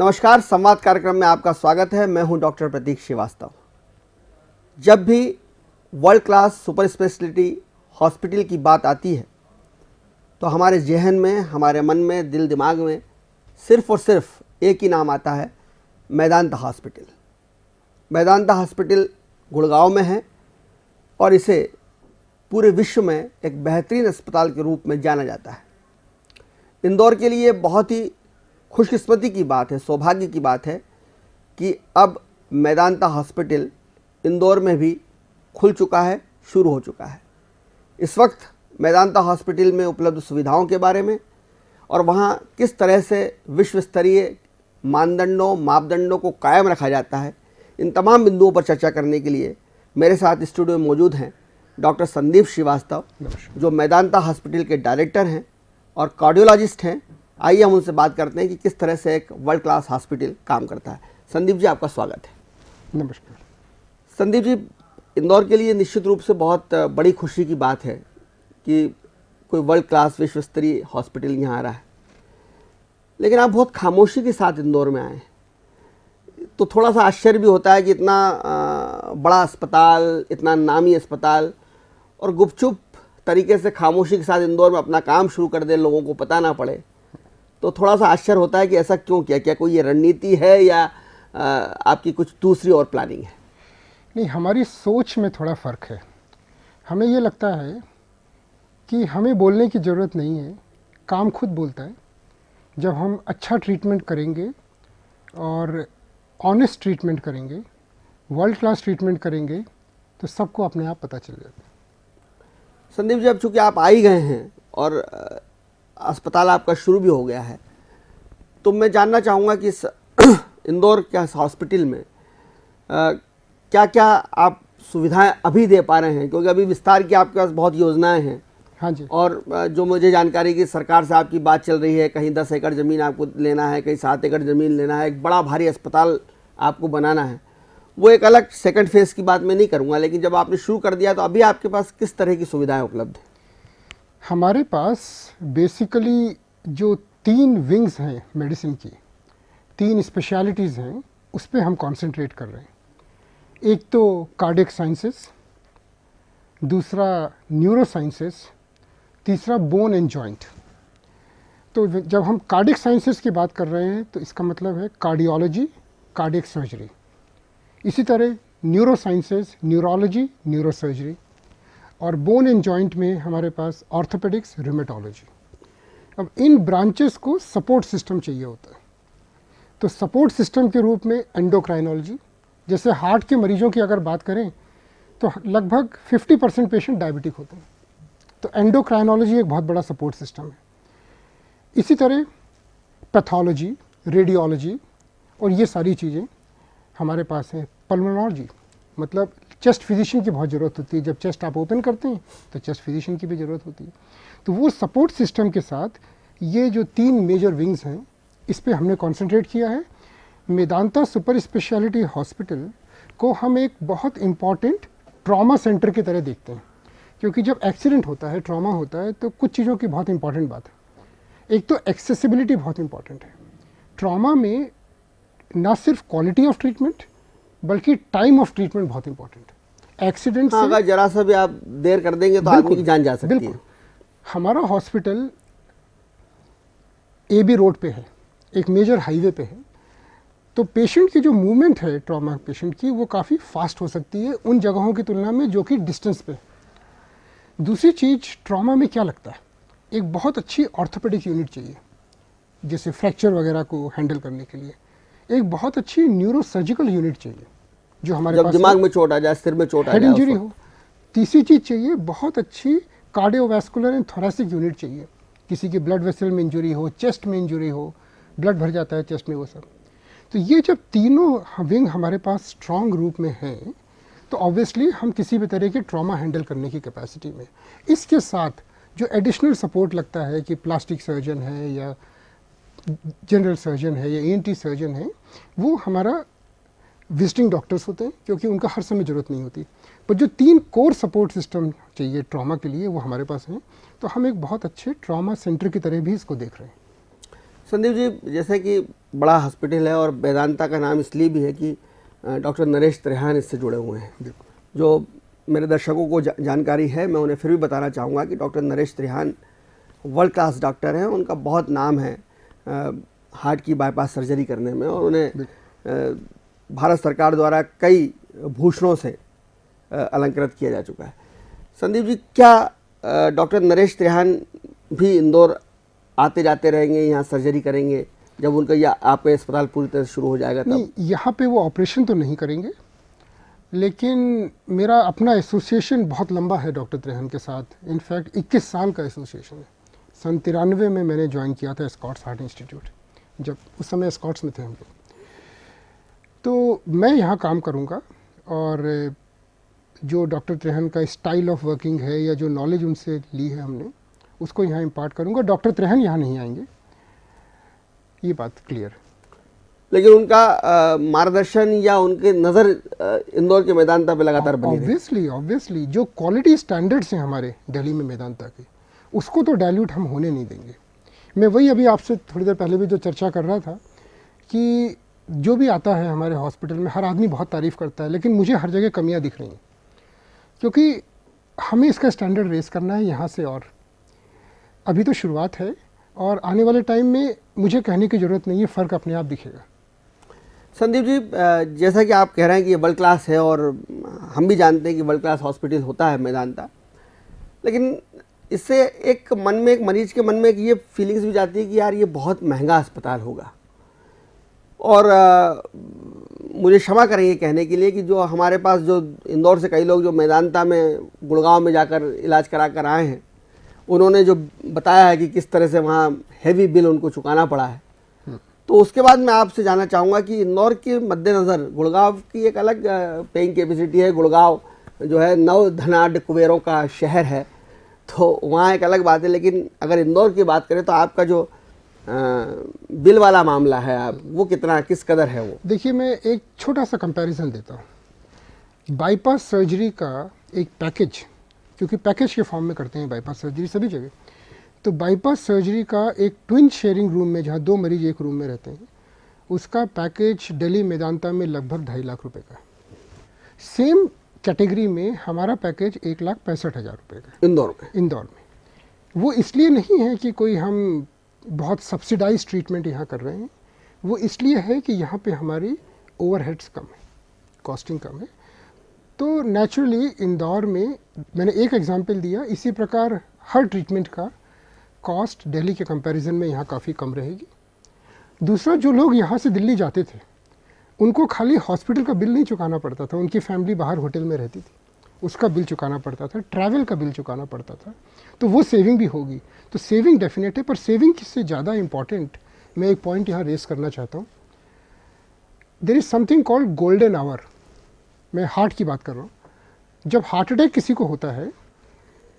नमस्कार, संवाद कार्यक्रम में आपका स्वागत है। मैं हूं डॉक्टर प्रतीक श्रीवास्तव। जब भी world class super speciality hospital की बात आती है तो हमारे जहन में, हमारे मन में, दिल दिमाग में सिर्फ और सिर्फ एक ही नाम आता है, मेदांता हॉस्पिटल। मेदांता हॉस्पिटल गुड़गांव में है और इसे पूरे विश्व में एक बेहतरीन अस्पताल के रूप में जाना जाता है। इंदौर के लिए बहुत ही खुशकिस्मती की बात है, सौभाग्य की बात है कि अब मेदांता हॉस्पिटल इंदौर में भी खुल चुका है, शुरू हो चुका है। इस वक्त मेदांता हॉस्पिटल में उपलब्ध सुविधाओं के बारे में और वहाँ किस तरह से विश्व स्तरीय मापदंडों को कायम रखा जाता है, इन तमाम बिंदुओं पर चर्चा करने के लिए मेरे साथ स्टूडियो में मौजूद हैं डॉक्टर संदीप श्रीवास्तव, जो मेदांता हॉस्पिटल के डायरेक्टर हैं और कार्डियोलॉजिस्ट हैं। आइए हम उनसे बात करते हैं कि किस तरह से एक वर्ल्ड क्लास हॉस्पिटल काम करता है। संदीप जी, आपका स्वागत है। नमस्कार। संदीप जी, इंदौर के लिए निश्चित रूप से बहुत बड़ी खुशी की बात है कि कोई वर्ल्ड क्लास विश्व स्तरीय हॉस्पिटल यहाँ आ रहा है, लेकिन आप बहुत खामोशी के साथ इंदौर में आए, तो थोड़ा सा आश्चर्य भी होता है कि इतना बड़ा अस्पताल, इतना नामी अस्पताल, और गुपचुप तरीके से खामोशी के साथ इंदौर में अपना काम शुरू कर दे, लोगों को पता ना पड़े, तो थोड़ा सा आश्चर्य होता है कि ऐसा क्यों किया। क्या कोई ये रणनीति है या आपकी कुछ दूसरी और प्लानिंग है? नहीं, हमारी सोच में थोड़ा फ़र्क है। हमें ये लगता है कि हमें बोलने की ज़रूरत नहीं है, काम खुद बोलता है। जब हम अच्छा ट्रीटमेंट करेंगे और ऑनेस्ट ट्रीटमेंट करेंगे, वर्ल्ड क्लास ट्रीटमेंट करेंगे, तो सबको अपने आप पता चल जाता है। संदीप जी, अब चूँकि आप आ ही गए हैं और अस्पताल आपका शुरू भी हो गया है, तो मैं जानना चाहूँगा कि इस इंदौर के हॉस्पिटल में क्या क्या आप सुविधाएं अभी दे पा रहे हैं, क्योंकि अभी विस्तार की आपके पास बहुत योजनाएं हैं। हाँ जी। और जो मुझे जानकारी की सरकार से आपकी बात चल रही है, कहीं 10 एकड़ ज़मीन आपको लेना है, कहीं 7 एकड़ ज़मीन लेना है, एक बड़ा भारी अस्पताल आपको बनाना है। वो एक अलग सेकंड फेज़ की बात मैं नहीं करूँगा, लेकिन जब आपने शुरू कर दिया तो अभी आपके पास किस तरह की सुविधाएँ उपलब्ध हैं? हमारे पास बेसिकली जो 3 विंग्स हैं मेडिसिन की, 3 स्पेशलिटीज़ हैं, उस पर हम कंसंट्रेट कर रहे हैं। एक तो कार्डियक साइंसेस, दूसरा न्यूरो साइंसेस, तीसरा बोन एंड जॉइंट। तो जब हम कार्डियक साइंसेस की बात कर रहे हैं तो इसका मतलब है कार्डियोलॉजी, कार्डियक सर्जरी। इसी तरह neuro sciences, neurology, neuro surgery. और बोन एंड जॉइंट में हमारे पास ऑर्थोपेडिक्स, रूमेटोलॉजी। अब इन ब्रांचेस को सपोर्ट सिस्टम चाहिए होता है, तो सपोर्ट सिस्टम के रूप में एंडोक्राइनोलॉजी, जैसे हार्ट के मरीजों की अगर बात करें तो लगभग 50% पेशेंट डायबिटिक होते हैं, तो एंडोक्राइनोलॉजी एक बहुत बड़ा सपोर्ट सिस्टम है। इसी तरह पैथोलॉजी, रेडियोलॉजी और ये सारी चीज़ें हमारे पास हैं। पल्मोनोलॉजी, मतलब चेस्ट फिजिशियन की बहुत ज़रूरत होती है। जब चेस्ट आप ओपन करते हैं तो चेस्ट फिजिशियन की भी ज़रूरत होती है। तो वो सपोर्ट सिस्टम के साथ ये जो 3 मेजर विंग्स हैं, इस पे हमने कंसंट्रेट किया है। मेदांता सुपर स्पेशलिटी हॉस्पिटल को हम एक बहुत इम्पॉर्टेंट ट्रॉमा सेंटर की तरह देखते हैं, क्योंकि जब एक्सीडेंट होता है, ट्रॉमा होता है, तो कुछ चीज़ों की बहुत इंपॉर्टेंट बात है। एक तो एक्सेसिबिलिटी बहुत इंपॉर्टेंट है। ट्रॉमा में ना सिर्फ क्वालिटी ऑफ ट्रीटमेंट बल्कि टाइम ऑफ ट्रीटमेंट बहुत इंपॉर्टेंट है। एक्सीडेंट हाँ, अगर जरा सा भी आप देर कर देंगे तो आदमी की जान जा सकती है। हमारा हॉस्पिटल AB रोड पे है, एक मेजर हाईवे पे है, तो पेशेंट की जो मूवमेंट है ट्रॉमा पेशेंट की, वो काफ़ी फास्ट हो सकती है उन जगहों की तुलना में जो कि डिस्टेंस पे। दूसरी चीज़, ट्रॉमा में क्या लगता है, एक बहुत अच्छी ऑर्थोपेडिक यूनिट चाहिए, जैसे फ्रैक्चर वगैरह को हैंडल करने के लिए। एक बहुत अच्छी न्यूरो सर्जिकल यूनिट चाहिए, जो हमारे पास दिमाग में चोट आ जाए, सिर में चोट आ जाए, हेड इंजरी हो। तीसरी चीज़ चाहिए, बहुत अच्छी कार्डियोवैस्कुलर एंड थोरेसिक यूनिट चाहिए। किसी की ब्लड वेसल में इंजरी हो, चेस्ट में इंजरी हो, ब्लड भर जाता है चेस्ट में, वो सब। तो ये जब तीनों विंग हमारे पास स्ट्रॉन्ग रूप में हैं, तो ऑब्वियसली हम किसी भी तरह के ट्रॉमा हैंडल करने की कैपेसिटी में। इसके साथ जो एडिशनल सपोर्ट लगता है कि प्लास्टिक सर्जन है या जनरल सर्जन है या ENT सर्जन है, वो हमारा विजिटिंग डॉक्टर्स होते हैं, क्योंकि उनका हर समय ज़रूरत नहीं होती। पर जो 3 कोर सपोर्ट सिस्टम चाहिए ट्रॉमा के लिए, वो हमारे पास हैं। तो हम एक बहुत अच्छे ट्रॉमा सेंटर की तरह भी इसको देख रहे हैं। संदीप जी, जैसे कि बड़ा हॉस्पिटल है और वेदांता का नाम इसलिए भी है कि डॉक्टर नरेश त्रेहान इससे जुड़े हुए हैं। जो मेरे दर्शकों को जानकारी है, मैं उन्हें फिर भी बताना चाहूँगा कि doctor Naresh Trehan world class doctor हैं। उनका बहुत नाम है हार्ट की बाईपास सर्जरी करने में, और उन्हें भारत सरकार द्वारा कई भूषणों से अलंकृत किया जा चुका है। संदीप जी, क्या डॉक्टर नरेश त्रेहान भी इंदौर आते जाते रहेंगे, यहाँ सर्जरी करेंगे जब उनका या आपका अस्पताल पूरी तरह से शुरू हो जाएगा? नहीं, यहाँ पे वो ऑपरेशन तो नहीं करेंगे, लेकिन मेरा अपना एसोसिएशन बहुत लंबा है डॉक्टर त्रेहान के साथ। इनफैक्ट 21 साल का एसोसिएशन है। सन 93 में मैंने ज्वाइन किया था स्कॉट्स हार्ट इंस्टीट्यूट, जब उस समय स्कॉट्स में थे हम लोग। तो मैं यहाँ काम करूँगा, और जो डॉक्टर त्रेहान का स्टाइल ऑफ वर्किंग है या जो नॉलेज उनसे ली है हमने, उसको यहाँ इम्पार्ट करूँगा। डॉक्टर त्रेहान यहाँ नहीं आएंगे, ये बात क्लियर। लेकिन उनका मार्गदर्शन या उनके नज़र इंदौर के मेदांता पे लगातार बनी रही। ऑब्वियसली जो क्वालिटी स्टैंडर्ड्स हैं हमारे दिल्ली में मेदांता के, उसको तो डाइल्यूट हम होने नहीं देंगे। मैं वही अभी आपसे थोड़ी देर पहले भी जो चर्चा कर रहा था कि जो भी आता है हमारे हॉस्पिटल में, हर आदमी बहुत तारीफ़ करता है, लेकिन मुझे हर जगह कमियां दिख रही हैं, क्योंकि हमें इसका स्टैंडर्ड रेस करना है यहाँ से। और अभी तो शुरुआत है, और आने वाले टाइम में मुझे कहने की ज़रूरत नहीं है, फ़र्क अपने आप दिखेगा। संदीप जी, जैसा कि आप कह रहे हैं कि ये वर्ल्ड क्लास है, और हम भी जानते हैं कि वर्ल्ड क्लास हॉस्पिटल होता है मेदांता, लेकिन इससे एक मन में, एक मरीज के मन में एक ये फीलिंग्स भी जाती है कि यार ये बहुत महंगा अस्पताल होगा। और मुझे क्षमा करें ये कहने के लिए कि जो हमारे पास जो इंदौर से कई लोग जो मेदांता में, गुड़गांव में जाकर इलाज करा कर आए हैं, उन्होंने जो बताया है कि किस तरह से वहाँ हैवी बिल उनको चुकाना पड़ा है। तो उसके बाद मैं आपसे जानना चाहूँगा कि इंदौर के मद्देनज़र गुड़गांव की एक अलग पेइंग कैपेसिटी है। गुड़गांव जो है नव धनाढ़ कुबेरों का शहर है, तो वहाँ एक अलग बात है। लेकिन अगर इंदौर की बात करें तो आपका जो बिल वाला मामला है, आप वो कितना, किस कदर है वो? देखिए, मैं एक छोटा सा कंपैरिजन देता हूँ। बाईपास सर्जरी का एक पैकेज, क्योंकि पैकेज के फॉर्म में करते हैं बाईपास सर्जरी सभी जगह, तो बाईपास सर्जरी का एक ट्विन शेयरिंग रूम में, जहाँ 2 मरीज एक रूम में रहते हैं, उसका पैकेज दिल्ली मेदांता में लगभग 2.5 लाख रुपए का। सेम कैटेगरी में हमारा पैकेज 1,65,000 रुपये का इंदौर में। वो इसलिए नहीं है कि कोई हम बहुत सब्सिडाइज ट्रीटमेंट यहाँ कर रहे हैं, वो इसलिए है कि यहाँ पे हमारी ओवरहेड्स कम है, कॉस्टिंग कम है। तो नेचुरली इंदौर में, मैंने एक एग्जांपल दिया, इसी प्रकार हर ट्रीटमेंट का कॉस्ट दिल्ली के कंपैरिजन में यहाँ काफ़ी कम रहेगी। दूसरा, जो लोग यहाँ से दिल्ली जाते थे, उनको खाली हॉस्पिटल का बिल नहीं चुकाना पड़ता था, उनकी फैमिली बाहर होटल में रहती थी, उसका बिल चुकाना पड़ता था, ट्रैवल का बिल चुकाना पड़ता था, तो वो सेविंग भी होगी। तो सेविंग डेफिनेट है, पर सेविंग से ज़्यादा इम्पॉर्टेंट मैं एक पॉइंट यहाँ रेस करना चाहता हूँ। There is something called golden hour. मैं हार्ट की बात कर रहा हूँ। जब हार्ट अटैक किसी को होता है,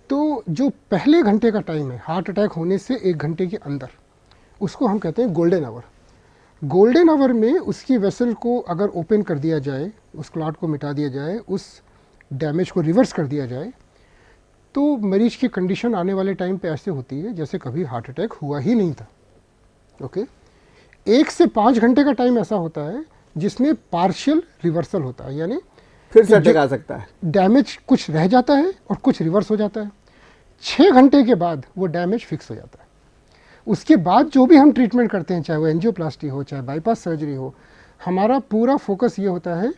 तो जो पहले घंटे का टाइम है हार्ट अटैक होने से 1 घंटे के अंदर, उसको हम कहते हैं गोल्डन आवर। गोल्डन आवर में उसकी वेसल को अगर ओपन कर दिया जाए, उस क्लॉट को मिटा दिया जाए, उस डैमेज को रिवर्स कर दिया जाए, तो मरीज की कंडीशन आने वाले टाइम पे ऐसे होती है जैसे कभी हार्ट अटैक हुआ ही नहीं था। ओके, 1 से 5 घंटे का टाइम ऐसा होता है जिसमें पार्शियल रिवर्सल होता है, यानी फिर से अटैक आ सकता है। डैमेज कुछ रह जाता है और कुछ रिवर्स हो जाता है। 6 घंटे के बाद वो डैमेज फिक्स हो जाता है। उसके बाद जो भी हम ट्रीटमेंट करते हैं, चाहे वो एंजियोप्लास्टी हो, चाहे बाईपास सर्जरी हो, हमारा पूरा फोकस ये होता है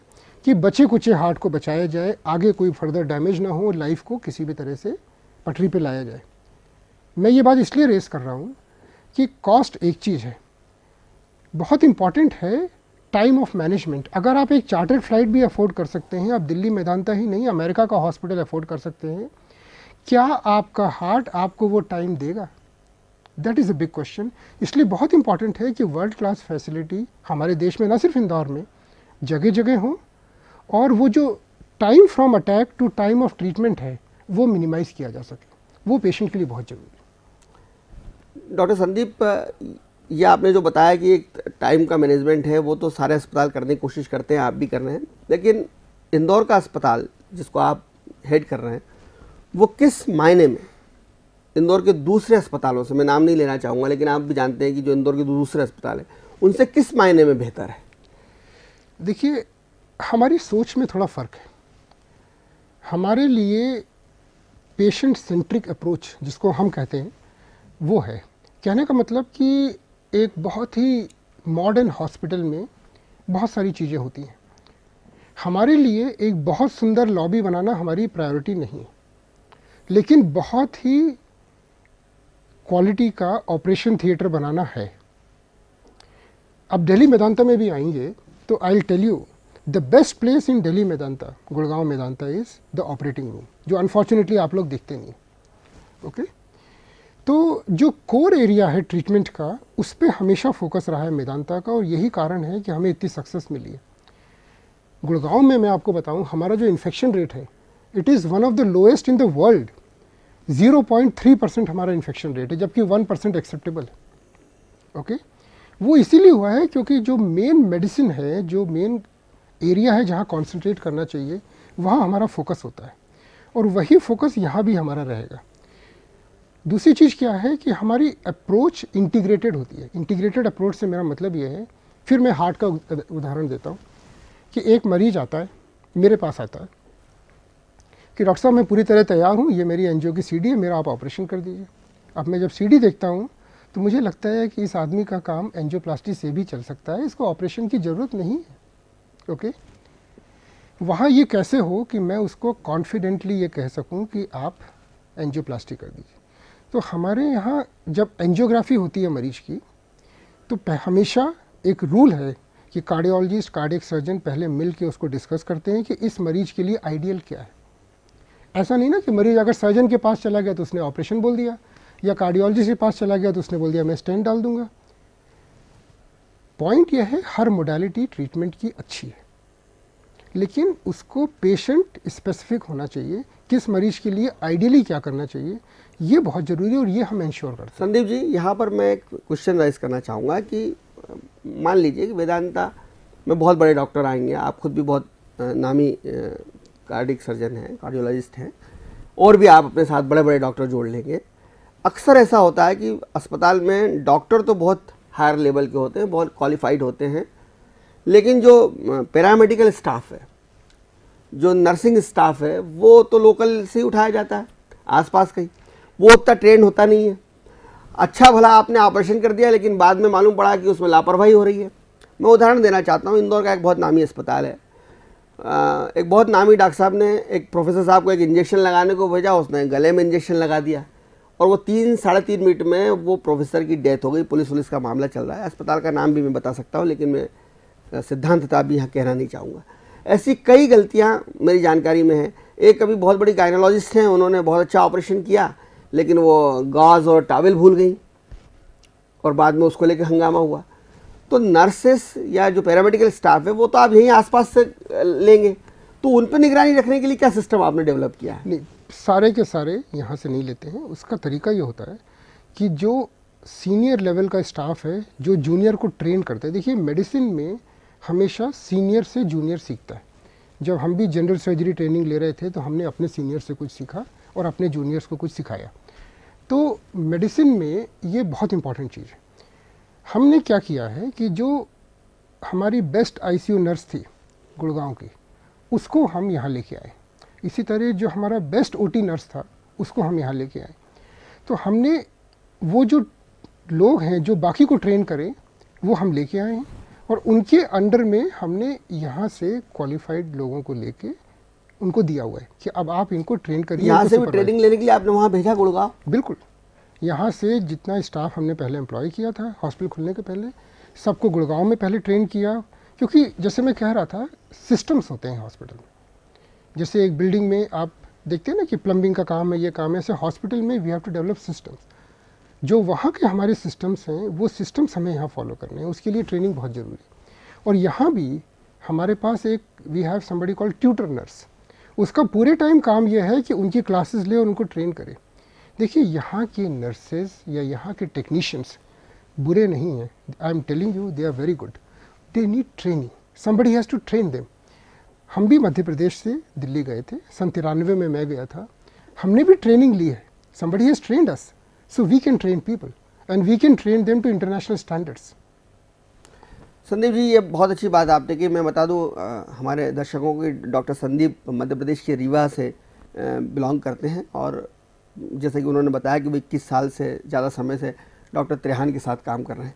कि बचे कुचे हार्ट को बचाया जाए, आगे कोई फर्दर डैमेज ना हो, लाइफ को किसी भी तरह से पटरी पे लाया जाए। मैं ये बात इसलिए रेस कर रहा हूँ कि कॉस्ट एक चीज़ है, बहुत इम्पॉर्टेंट है टाइम ऑफ मैनेजमेंट। अगर आप एक चार्टर्ड फ्लाइट भी अफोर्ड कर सकते हैं, आप दिल्ली मेदांता ही नहीं, अमेरिका का हॉस्पिटल अफोर्ड कर सकते हैं, क्या आपका हार्ट आपको वो टाइम देगा? That is a big question. इसलिए बहुत इंपॉर्टेंट है कि वर्ल्ड क्लास फैसिलिटी हमारे देश में, ना सिर्फ इंदौर में, जगह जगह हो, और वो जो time from attack to time of treatment है वो मिनिमाइज़ किया जा सके। वो पेशेंट के लिए बहुत ज़रूरी है। डॉक्टर संदीप, ये आपने जो बताया कि एक टाइम का मैनेजमेंट है, वो तो सारे अस्पताल करने की कोशिश करते हैं, आप भी कर रहे हैं, लेकिन इंदौर का अस्पताल जिसको आप हेड कर रहे हैं, वो किस मायने में इंदौर के दूसरे अस्पतालों से, मैं नाम नहीं लेना चाहूँगा, लेकिन आप भी जानते हैं कि जो इंदौर के दूसरे अस्पताल हैं उनसे किस मायने में बेहतर है? देखिए, हमारी सोच में थोड़ा फ़र्क है। हमारे लिए पेशेंट सेंट्रिक अप्रोच जिसको हम कहते हैं वो है। कहने का मतलब कि एक बहुत ही मॉडर्न हॉस्पिटल में बहुत सारी चीज़ें होती हैं। हमारे लिए एक बहुत सुंदर लॉबी बनाना हमारी प्रायोरिटी नहीं है, लेकिन बहुत ही क्वालिटी का ऑपरेशन थिएटर बनाना है। अब दिल्ली मेदांता में भी आएंगे तो I will tell you the best place in Delhi Medanta, Gurgaon Medanta is the operating room, जो अनफॉर्चुनेटली आप लोग देखते नहीं। ओके, तो जो कोर एरिया है ट्रीटमेंट का, उस पर हमेशा फोकस रहा है मेदांता का, और यही कारण है कि हमें इतनी सक्सेस मिली है। गुड़गांव में मैं आपको बताऊं, हमारा जो इन्फेक्शन रेट है, it is one of the lowest in the world. 0.3% हमारा इन्फेक्शन रेट है, जबकि 1% एक्सेप्टेबल है। ओके, वो इसीलिए हुआ है क्योंकि जो मेन मेडिसिन है, जो मेन एरिया है जहाँ कॉन्सेंट्रेट करना चाहिए, वहाँ हमारा फोकस होता है, और वही फोकस यहाँ भी हमारा रहेगा। दूसरी चीज़ क्या है कि हमारी अप्रोच इंटीग्रेटेड होती है। इंटीग्रेटेड अप्रोच से मेरा मतलब ये है, फिर मैं हार्ट का उदाहरण देता हूँ, कि एक मरीज आता है, मेरे पास आता है कि डॉक्टर साहब मैं पूरी तरह तैयार हूँ, ये मेरी एंजियो की सीडी है, मेरा आप ऑपरेशन कर दीजिए। अब मैं जब सीडी देखता हूँ तो मुझे लगता है कि इस आदमी का काम एंजियोप्लास्टी से भी चल सकता है, इसको ऑपरेशन की ज़रूरत नहीं है। ओके, वहाँ ये कैसे हो कि मैं उसको कॉन्फिडेंटली ये कह सकूँ कि आप एंजियोप्लास्टी कर दीजिए। तो हमारे यहाँ जब एंजियोग्राफी होती है मरीज की, तो हमेशा एक रूल है कि कार्डियोलॉजिस्ट, कार्डियक सर्जन पहले मिल के उसको डिस्कस करते हैं कि इस मरीज के लिए आइडियल क्या है। ऐसा नहीं ना कि मरीज अगर सर्जन के पास चला गया तो उसने ऑपरेशन बोल दिया, या कार्डियोलॉजिस्ट के पास चला गया तो उसने बोल दिया मैं स्टेंट डाल दूंगा। पॉइंट यह है, हर मोडालिटी ट्रीटमेंट की अच्छी है, लेकिन उसको पेशेंट स्पेसिफिक होना चाहिए, किस मरीज के लिए आइडियली क्या करना चाहिए, ये बहुत ज़रूरी है, और ये हम इंश्योर करते हैं। संदीप जी, यहाँ पर मैं एक क्वेश्चन राइज करना चाहूँगा कि मान लीजिए कि वेदांता में बहुत बड़े डॉक्टर आएंगे, आप खुद भी बहुत नामी कार्डिक सर्जन हैं, कार्डियोलॉजिस्ट हैं, और भी आप अपने साथ बड़े बड़े डॉक्टर जोड़ लेंगे। अक्सर ऐसा होता है कि अस्पताल में डॉक्टर तो बहुत हायर लेवल के होते हैं, बहुत क्वालिफाइड होते हैं, लेकिन जो पैरामेडिकल स्टाफ है, जो नर्सिंग स्टाफ है, वो तो लोकल से ही उठाया जाता है, आसपास का ही, वो उतना ट्रेन होता नहीं है। अच्छा भला आपने ऑपरेशन कर दिया, लेकिन बाद में मालूम पड़ा कि उसमें लापरवाही हो रही है। मैं उदाहरण देना चाहता हूँ, इंदौर का एक बहुत नामी अस्पताल है। एक बहुत नामी डॉक्टर साहब ने एक प्रोफेसर साहब को एक इंजेक्शन लगाने को भेजा, उसने गले में इंजेक्शन लगा दिया, और वो 3-3.5 मिनट में वो प्रोफेसर की डेथ हो गई। पुलिस का मामला चल रहा है, अस्पताल का नाम भी मैं बता सकता हूँ, लेकिन मैं सिद्धांततः भी यहाँ कहना नहीं चाहूँगा। ऐसी कई गलतियाँ मेरी जानकारी में हैं। एक अभी बहुत बड़ी गायनोलॉजिस्ट हैं, उन्होंने बहुत अच्छा ऑपरेशन किया, लेकिन वो गॉज और टॉवेल भूल गई, और बाद में उसको लेकर हंगामा हुआ। तो नर्सेस या जो पैरामेडिकल स्टाफ है, वो तो आप यहीं आसपास से लेंगे, तो उन पर निगरानी रखने के लिए क्या सिस्टम आपने डेवलप किया है? नहीं, सारे के सारे यहाँ से नहीं लेते हैं। उसका तरीका ये होता है कि जो सीनियर लेवल का स्टाफ है, जो जूनियर को ट्रेन करता है। देखिए, मेडिसिन में हमेशा सीनियर से जूनियर सीखता है। जब हम भी जनरल सर्जरी ट्रेनिंग ले रहे थे तो हमने अपने सीनियर से कुछ सीखा और अपने जूनियर्स को कुछ सिखाया। तो मेडिसिन में ये बहुत इंपॉर्टेंट चीज़ है। हमने क्या किया है कि जो हमारी बेस्ट आईसीयू नर्स थी गुड़गांव की, उसको हम यहाँ लेके आए। इसी तरह जो हमारा बेस्ट ओटी नर्स था, उसको हम यहाँ लेके आए। तो हमने वो जो लोग हैं जो बाकी को ट्रेन करें, वो हम लेके आए हैं, और उनके अंडर में हमने यहाँ से क्वालिफाइड लोगों को लेके उनको दिया हुआ है कि अब आप इनको ट्रेन करिए। यहाँ से भी ट्रेनिंग लेने के लिए आपने वहाँ भेजा गुड़गांव? बिल्कुल, यहाँ से जितना स्टाफ हमने पहले एम्प्लॉय किया था हॉस्पिटल खुलने के पहले, सबको गुड़गांव में पहले ट्रेन किया। क्योंकि जैसे मैं कह रहा था, सिस्टम्स होते हैं हॉस्पिटल में। जैसे एक बिल्डिंग में आप देखते हैं ना कि प्लम्बिंग का काम है, ये काम है, ऐसे हॉस्पिटल में we have to develop systems. जो वहाँ के हमारे सिस्टम्स हैं, वो सिस्टम्स हमें यहाँ फॉलो करने हैं, उसके लिए ट्रेनिंग बहुत ज़रूरी है। और यहाँ भी हमारे पास एक we have somebody called tutor nurse. उसका पूरे टाइम काम यह है कि उनकी क्लासेस ले और उनको ट्रेन करे। देखिए, यहाँ के नर्सेज या यहाँ के टेक्नीशियंस बुरे नहीं हैं। I am telling you, they are very good. They need training, somebody has to train them. हम भी मध्य प्रदेश से दिल्ली गए थे, सन 93 में मैं गया था, हमने भी ट्रेनिंग ली है। Somebody has trained us, so we can train people and we can train them to international standards. Sandeep ji, ये बहुत अच्छी बात आपने की। मैं बता दूं हमारे दर्शकों को, डॉक्टर संदीप मध्य प्रदेश के रीवा से बिलोंग करते हैं, और जैसे कि उन्होंने बताया कि वो 21 साल से ज़्यादा समय से डॉक्टर त्रेहान के साथ काम कर रहे हैं।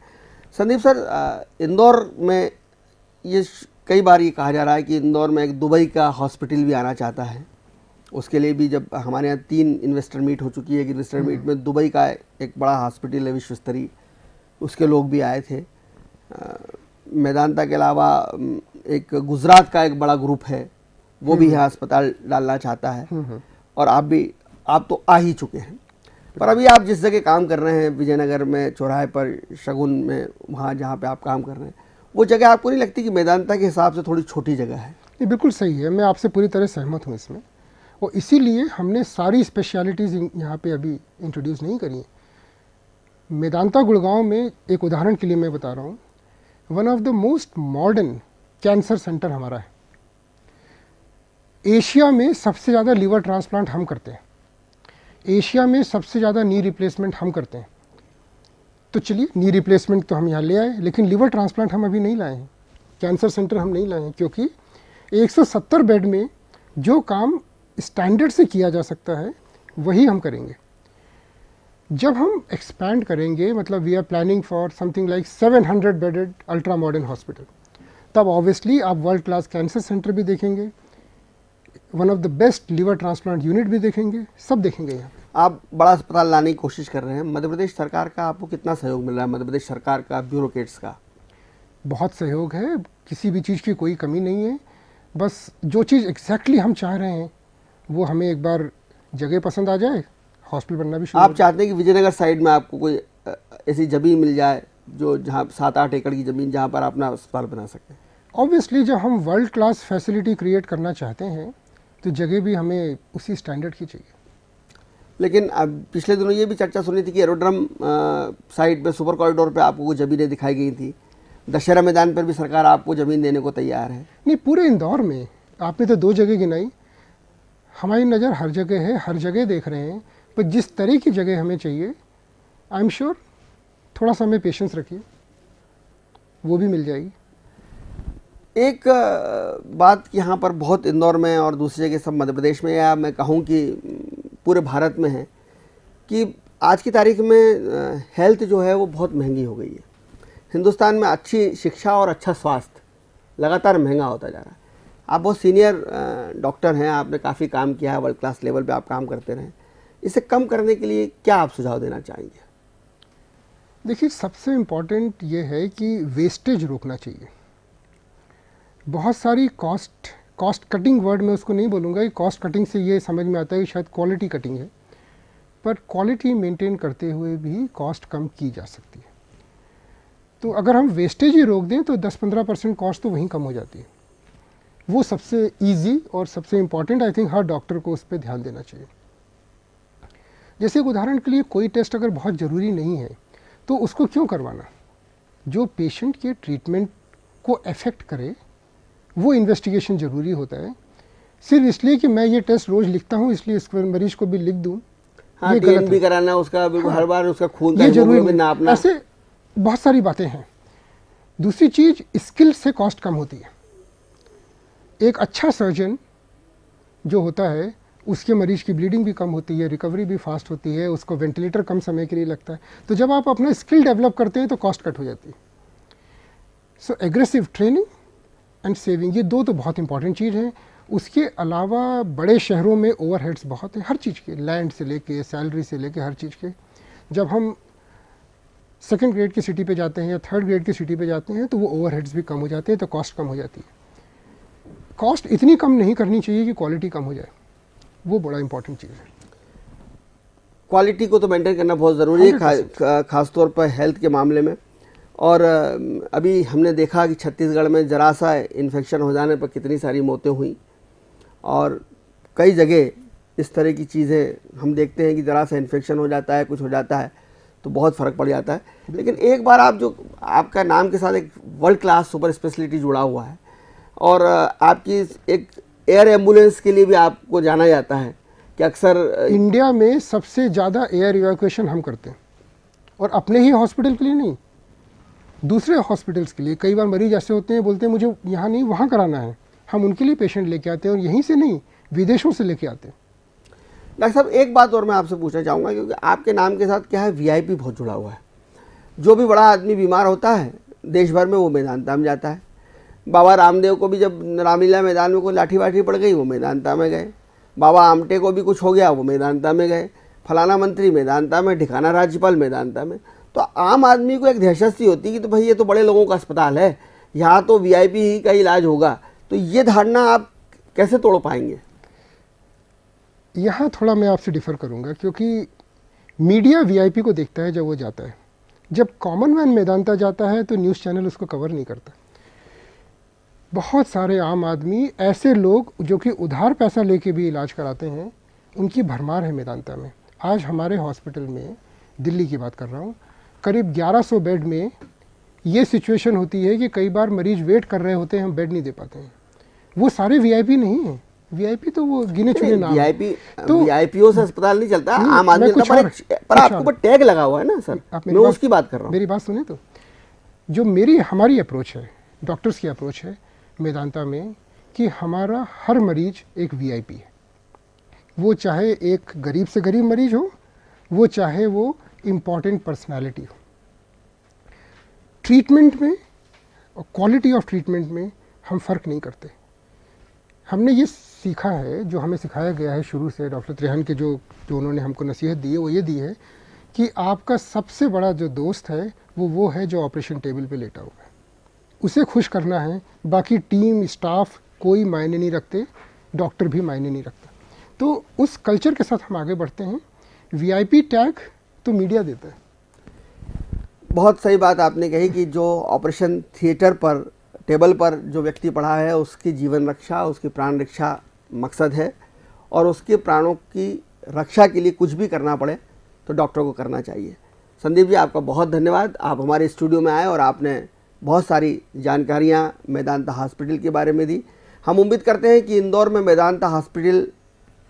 संदीप सर, इंदौर में ये कई बार ये कहा जा रहा है कि इंदौर में एक दुबई का हॉस्पिटल भी आना चाहता है। उसके लिए भी जब हमारे यहाँ 3 इन्वेस्टर मीट हो चुकी है, कि इन्वेस्टर मीट में दुबई का एक बड़ा हॉस्पिटल है विश्व स्तरीय, उसके लोग भी आए थे। मेदांता के अलावा एक गुजरात का एक बड़ा ग्रुप है, वो भी यहाँ अस्पताल डालना चाहता है, और आप तो आ ही चुके हैं। पर अभी आप जिस जगह काम कर रहे हैं, विजयनगर में चौराहे पर शगुन में, वहाँ जहाँ पे आप काम कर रहे हैं, वो जगह आपको नहीं लगती कि मेदांता के हिसाब से थोड़ी छोटी जगह है? ये बिल्कुल सही है, मैं आपसे पूरी तरह सहमत हूँ इसमें, और इसीलिए हमने सारी स्पेशलिटीज़ यहाँ पे अभी इंट्रोड्यूस नहीं करी हैं। मेदांता गुड़गांव में एक उदाहरण के लिए मैं बता रहा हूँ, one of the most modern cancer centre हमारा है। एशिया में सबसे ज़्यादा लीवर ट्रांसप्लांट हम करते हैं, एशिया में सबसे ज़्यादा नी रिप्लेसमेंट हम करते हैं। तो चलिए, नी रिप्लेसमेंट तो हम यहाँ ले आए, लेकिन लीवर ट्रांसप्लांट हम अभी नहीं लाए हैं, कैंसर सेंटर हम नहीं लाए हैं, क्योंकि 170 बेड में जो काम स्टैंडर्ड से किया जा सकता है वही हम करेंगे। जब हम एक्सपैंड करेंगे, मतलब we are planning for something like 700 bedded ultra modern hospital, तब ऑब्वियसली आप वर्ल्ड क्लास कैंसर सेंटर भी देखेंगे, one of the best liver transplant unit भी देखेंगे, सब देखेंगे यहाँ। आप बड़ा अस्पताल लाने की कोशिश कर रहे हैं, मध्य प्रदेश सरकार का आपको कितना सहयोग मिल रहा है? मध्य प्रदेश सरकार का, ब्यूरोक्रेट्स का? बहुत सहयोग है, किसी भी चीज़ की कोई कमी नहीं है। बस जो चीज़ एग्जैक्टली हम चाह रहे हैं वो हमें एक बार जगह पसंद आ जाए, हॉस्पिटल बनना भी शुरू। आप चाहते हैं कि विजयनगर साइड में आपको कोई ऐसी ज़मीन मिल जाए जो जहाँ 7-8 एकड़ की ज़मीन, जहाँ पर अपना अस्पताल बना सकें? ऑब्वियसली जब हम वर्ल्ड क्लास फैसिलिटी क्रिएट करना चाहते हैं तो जगह भी हमें उसी स्टैंडर्ड की चाहिए। लेकिन अब पिछले दिनों ये भी चर्चा सुनी थी कि एरोड्रम साइड पे, सुपर कॉरिडोर पे आपको ज़मीनें दिखाई गई थी। दशहरा मैदान पर भी सरकार आपको ज़मीन देने को तैयार है? नहीं, पूरे इंदौर में आपने तो 2 जगह गिनाई, हमारी नज़र हर जगह है, हर जगह देख रहे हैं, पर जिस तरह की जगह हमें चाहिए, आई एम श्योर थोड़ा सा हमें पेशेंस रखिए, वो भी मिल जाएगी। एक बात यहाँ पर बहुत इंदौर में और दूसरी जगह सब मध्य प्रदेश में, या मैं कहूँ कि पूरे भारत में है, कि आज की तारीख में हेल्थ जो है वो बहुत महंगी हो गई है। हिंदुस्तान में अच्छी शिक्षा और अच्छा स्वास्थ्य लगातार महंगा होता जा रहा है। आप बहुत सीनियर डॉक्टर हैं, आपने काफ़ी काम किया है, वर्ल्ड क्लास लेवल पे आप काम करते रहें। इसे कम करने के लिए क्या आप सुझाव देना चाहेंगे? देखिए, सबसे इम्पॉर्टेंट ये है कि वेस्टेज रोकना चाहिए। बहुत सारी कॉस्ट कटिंग, वर्ड मैं उसको नहीं बोलूँगा, कि कॉस्ट कटिंग से ये समझ में आता है कि शायद क्वालिटी कटिंग है, पर क्वालिटी मेंटेन करते हुए भी कॉस्ट कम की जा सकती है। तो अगर हम वेस्टेज ही रोक दें तो 10-15% कॉस्ट तो वहीं कम हो जाती है। वो सबसे इजी और सबसे important, I think her doctor को उस पर ध्यान देना चाहिए। जैसे एक उदाहरण के लिए, कोई टेस्ट अगर बहुत ज़रूरी नहीं है तो उसको क्यों करवाना? जो पेशेंट के ट्रीटमेंट को अफेक्ट करे वो इन्वेस्टिगेशन ज़रूरी होता है। सिर्फ इसलिए कि मैं ये टेस्ट रोज़ लिखता हूँ इसलिए इस मरीज को भी लिख दूँ, हाँ, ये गलत भी है। कराना उसका, हाँ, हर बार उसका खून का ये जरूरी हीमोग्लोबिन नापना, ऐसे बहुत सारी बातें हैं। दूसरी चीज़, स्किल से कॉस्ट कम होती है। एक अच्छा सर्जन जो होता है उसके मरीज की ब्लीडिंग भी कम होती है, रिकवरी भी फास्ट होती है, उसको वेंटिलेटर कम समय के लिए लगता है। तो जब आप अपना स्किल डेवलप करते हैं तो कॉस्ट कट हो जाती है। सो एग्रेसिव ट्रेनिंग एंड सेविंग, ये 2 तो बहुत इंपॉर्टेंट चीज़ है। उसके अलावा बड़े शहरों में ओवरहेड्स बहुत हैं, हर चीज़ के, लैंड से लेके सैलरी से लेके हर चीज़ के। जब हम 2nd ग्रेड की सिटी पे जाते हैं या 3rd ग्रेड की सिटी पे जाते हैं तो वो ओवरहेड्स भी कम हो जाते हैं, तो कॉस्ट कम हो जाती है। कॉस्ट इतनी कम नहीं करनी चाहिए कि क्वालिटी कम हो जाए, वो बड़ा इंपॉर्टेंट चीज़ है। क्वालिटी को तो मेंटेन करना बहुत ज़रूरी है, खासतौर पर हेल्थ के मामले में। और अभी हमने देखा कि छत्तीसगढ़ में जरा सा इन्फेक्शन हो जाने पर कितनी सारी मौतें हुई, और कई जगह इस तरह की चीज़ें हम देखते हैं कि ज़रा सा इन्फेक्शन हो जाता है, कुछ हो जाता है तो बहुत फ़र्क पड़ जाता है। लेकिन एक बार आपका नाम के साथ एक वर्ल्ड क्लास सुपर स्पेशलिटी जुड़ा हुआ है, और आपकी एक एयर एम्बुलेंस के लिए भी आपको जाना जाता है कि अक्सर इंडिया में सबसे ज़्यादा एयर इवैक्यूएशन हम करते हैं, और अपने ही हॉस्पिटल के लिए नहीं, दूसरे हॉस्पिटल्स के लिए कई बार मरीज ऐसे होते हैं, बोलते हैं मुझे यहाँ नहीं वहाँ कराना है, हम उनके लिए पेशेंट लेके आते हैं और यहीं से नहीं विदेशों से लेके आते हैं। डॉक्टर साहब एक बात और मैं आपसे पूछना चाहूँगा, क्योंकि आपके नाम के साथ क्या है, वीआईपी बहुत जुड़ा हुआ है। जो भी बड़ा आदमी बीमार होता है देश भर में वो मेदांता में जाता है। बाबा रामदेव को भी जब रामलीला मैदान में कोई लाठी वाठी पड़ गई वो मेदांता में गए, बाबा आमटे को भी कुछ हो गया वो मेदांता में गए, फलाना मंत्री मेदांता में, ठिकाना राज्यपाल मेदांता में। तो आम आदमी को एक दहशत सी होती है कि तो भाई ये तो बड़े लोगों का अस्पताल है, यहाँ तो वीआईपी ही का इलाज होगा। तो ये धारणा आप कैसे तोड़ पाएंगे? यहाँ थोड़ा मैं आपसे डिफ़र करूँगा, क्योंकि मीडिया वीआईपी को देखता है जब वो जाता है। जब कॉमन मैन मेदांता जाता है तो न्यूज़ चैनल उसको कवर नहीं करता। बहुत सारे आम आदमी, ऐसे लोग जो कि उधार पैसा लेके भी इलाज कराते हैं, उनकी भरमार है मेदांता में। आज हमारे हॉस्पिटल में, दिल्ली की बात कर रहा हूँ, करीब 1100 बेड में ये सिचुएशन होती है कि कई बार मरीज वेट कर रहे होते हैं, हम बेड नहीं दे पाते हैं। वो सारे वीआईपी नहीं हैं, वीआईपी तो वो गिने चुने नाम। वीआईपी तो वीआईपीओ से अस्पताल नहीं चलता, आम आदमी पर आपके ऊपर टैग लगा हुआ है ना सर, मैं उसकी बात कर रहा हूँ। मेरी बात सुने तो, जो हमारी अप्रोच है, डॉक्टर्स की अप्रोच है मेदांता में, कि हमारा हर मरीज एक वीआईपी है। वो चाहे एक गरीब से गरीब मरीज हो, वो चाहे वो इम्पॉर्टेंट पर्सनालिटी हो। ट्रीटमेंट में और क्वालिटी ऑफ ट्रीटमेंट में हम फ़र्क नहीं करते। हमने ये सीखा है, जो हमें सिखाया गया है शुरू से, डॉक्टर त्रेहन के जो उन्होंने हमको नसीहत दी है वो ये दी है कि आपका सबसे बड़ा जो दोस्त है वो है जो ऑपरेशन टेबल पे लेटा हुआ है, उसे खुश करना है। बाकी टीम स्टाफ कोई मायने नहीं रखते, डॉक्टर भी मायने नहीं रखता। तो उस कल्चर के साथ हम आगे बढ़ते हैं। वीआईपी टैग तो मीडिया देता है। बहुत सही बात आपने कही कि जो ऑपरेशन थिएटर पर, टेबल पर जो व्यक्ति पड़ा है, उसकी जीवन रक्षा, उसकी प्राण रक्षा मकसद है, और उसके प्राणों की रक्षा के लिए कुछ भी करना पड़े तो डॉक्टर को करना चाहिए। संदीप जी, आपका बहुत धन्यवाद। आप हमारे स्टूडियो में आए और आपने बहुत सारी जानकारियाँ मेदांता हॉस्पिटल के बारे में दी। हम उम्मीद करते हैं कि इंदौर में मेदांता हॉस्पिटल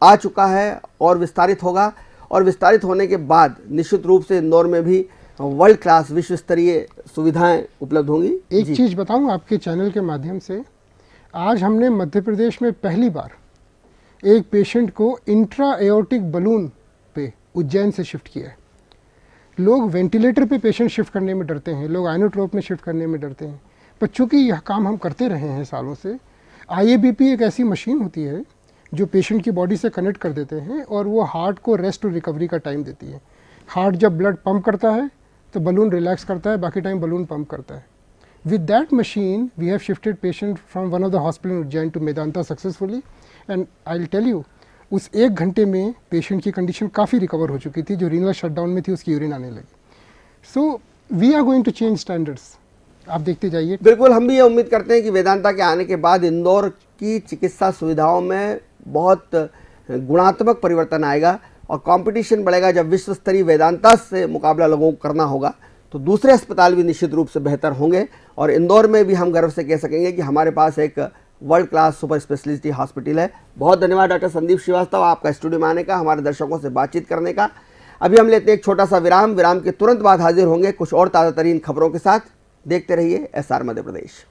आ चुका है और विस्तारित होगा, और विस्तारित होने के बाद निश्चित रूप से इंदौर में भी वर्ल्ड क्लास विश्व स्तरीय सुविधाएं उपलब्ध होंगी। एक चीज़ बताऊं आपके चैनल के माध्यम से, आज हमने मध्य प्रदेश में पहली बार एक पेशेंट को इंट्रा एओर्टिक बलून पे उज्जैन से शिफ्ट किया है। लोग वेंटिलेटर पे पेशेंट शिफ्ट करने में डरते हैं, लोग आइनोट्रोप में शिफ्ट करने में डरते हैं, पर चूँकि यह काम हम करते रहे हैं सालों से। IABP एक ऐसी मशीन होती है जो पेशेंट की बॉडी से कनेक्ट कर देते हैं और वो हार्ट को रेस्ट और रिकवरी का टाइम देती है। हार्ट जब ब्लड पंप करता है तो बलून रिलैक्स करता है, बाकी टाइम बलून पंप करता है। With that machine we have shifted patient from one of the hospital in Ujjain to Medanta successfully, and I will tell you, उस 1 घंटे में पेशेंट की कंडीशन काफ़ी रिकवर हो चुकी थी। जो रीनल शटडाउन में थी उसकी यूरिन आने लगी। So we are going to change standards, आप देखते जाइए। बिल्कुल, हम भी ये उम्मीद करते हैं कि वेदांता के आने के बाद इंदौर की चिकित्सा सुविधाओं में बहुत गुणात्मक परिवर्तन आएगा और कंपटीशन बढ़ेगा। जब विश्व स्तरीय वेदांता से मुकाबला लोगों को करना होगा तो दूसरे अस्पताल भी निश्चित रूप से बेहतर होंगे, और इंदौर में भी हम गर्व से कह सकेंगे कि हमारे पास एक world class super speciality hospital है। बहुत धन्यवाद डॉक्टर संदीप श्रीवास्तव, आपका स्टूडियो में आने का, हमारे दर्शकों से बातचीत करने का। अभी हम लेते हैं एक छोटा सा विराम के तुरंत बाद हाजिर होंगे कुछ और ताज़ा तरीन खबरों के साथ। देखते रहिए SR मध्य प्रदेश।